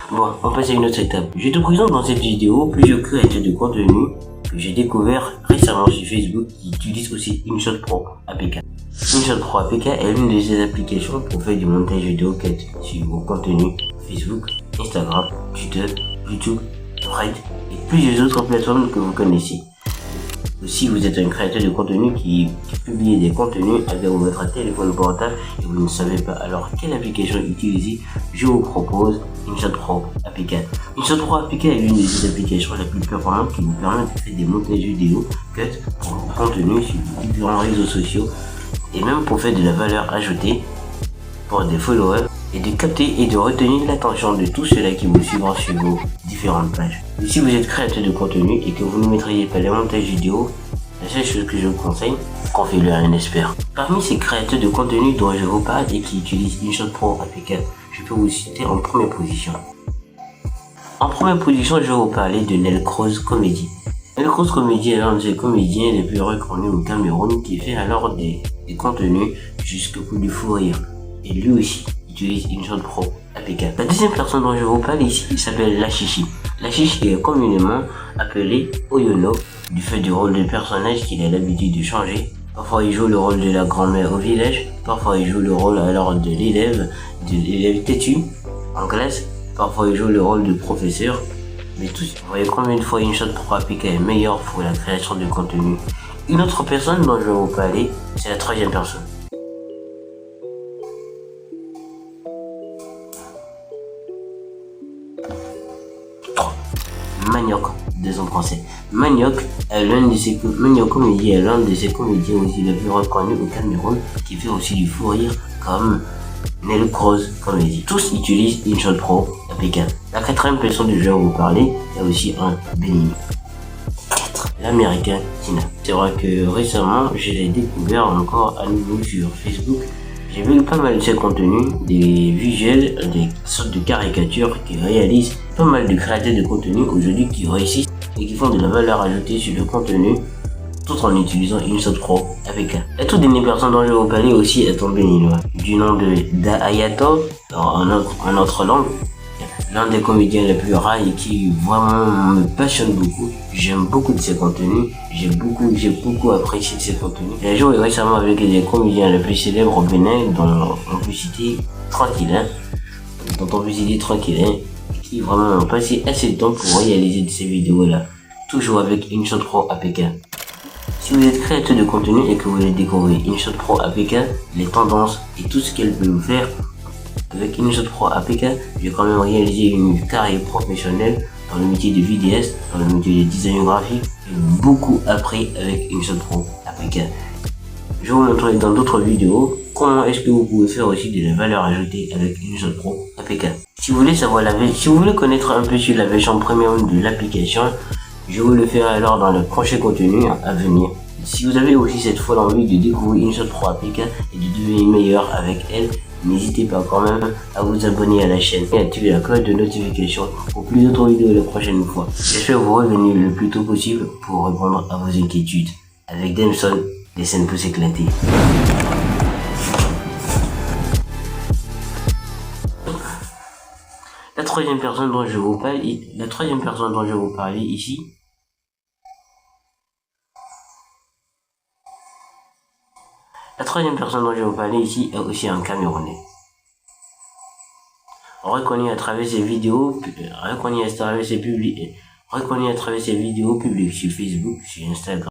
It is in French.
Bon, on passe à une autre étape. Je te présente dans cette vidéo plusieurs créateurs de contenu que j'ai découvert récemment sur Facebook qui utilisent aussi InShot Pro APK. InShot Pro APK est l'une de ces applications pour faire du montage vidéo quête sur vos contenus Facebook, Instagram, Twitter, YouTube, Threads et plusieurs autres plateformes que vous connaissez. Si vous êtes un créateur de contenu qui publie des contenus avec votre téléphone portable et vous ne savez pas alors quelle application utiliser, je vous propose InShot Pro APK. InShot Pro APK est l'une des applications les plus performantes qui vous permet de faire des montages vidéo cut pour vos contenus sur différents réseaux sociaux et même pour faire de la valeur ajoutée pour des followers et de capter et de retenir l'attention de tous ceux-là qui vous suivront sur vos différentes pages. Et si vous êtes créateur de contenu et que vous ne maîtrisez pas les montages vidéo, la seule chose que je vous conseille, confiez-le à un expert. Parmi ces créateurs de contenu dont je vous parle et qui utilisent InShot Pro APK, je peux vous citer en première position. En première position, je vais vous parler de Nelcroz Comedy. Nelcroz Comedy est l'un des comédiens les plus reconnus au Cameroun qui fait alors des contenus jusque pour du fou rire. Et lui aussi utilise InShot Pro APK. La deuxième personne dont je vous parle ici, il s'appelle Lachichi. Lachichi est communément appelé Oyono du fait du rôle de personnage qu'il a l'habitude de changer. Parfois il joue le rôle de la grand-mère au village, parfois il joue le rôle alors de l'élève têtu en classe, parfois il joue le rôle de professeur. Mais tous, vous voyez combien de fois InShot Pro APK est meilleur pour la création de contenu. Une autre personne dont je vais vous parler, c'est la troisième personne. Manioc, de son français. Manioc est l'un de ces comédiens aussi les plus reconnus au Cameroun qui fait aussi du fou rire comme Nelcroz Comedy. Tous utilisent InShot Pro APK. La quatrième personne dont je vais vous parler est aussi un bénin. L'américain Tina. C'est vrai que récemment je l'ai découvert encore à nouveau sur Facebook. J'ai vu pas mal de ses contenus, des visuels, des sortes de caricatures qui réalisent pas mal de créateurs de contenu aujourd'hui qui réussissent et qui font de la valeur ajoutée sur le contenu tout en utilisant InShot Pro APK. La toute dernière personne dont je vais vous parler aussi est un béninois du nom de Daayato en autre langue. L'un des comédiens les plus rares et qui vraiment me passionne beaucoup. J'aime beaucoup de ses contenus. J'ai beaucoup apprécié de ses contenus. J'ai joué récemment avec des comédiens les plus célèbres au Bénin, dont on peut citer Tranquillin, qui vraiment ont passé assez de temps pour réaliser de ces vidéos-là. Toujours avec InShot Pro APK. Si vous êtes créateur de contenu et que vous voulez découvrir InShot Pro APK, les tendances et tout ce qu'elle peut vous faire, avec InShot Pro APK, j'ai quand même réalisé une carrière professionnelle dans le métier de vidéaste, dans le métier de design graphique. J'ai beaucoup appris avec InShot Pro APK. Je vous montrerai dans d'autres vidéos comment est-ce que vous pouvez faire aussi de la valeur ajoutée avec InShot Pro APK. Si vous voulez connaître un peu sur la version premium de l'application, je vous le ferai alors dans le prochain contenu à venir. Si vous avez aussi cette folle envie de découvrir InShot Pro APK et de devenir meilleur avec elle, n'hésitez pas quand même à vous abonner à la chaîne et activer la cloche de notification pour plus d'autres vidéos la prochaine fois. J'espère vous revenir le plus tôt possible pour répondre à vos inquiétudes. Avec Demson, les scènes peuvent s'éclater. La troisième personne dont je vous parle ici, est aussi un Camerounais. Reconnu à travers ses vidéos publiques sur Facebook, sur Instagram.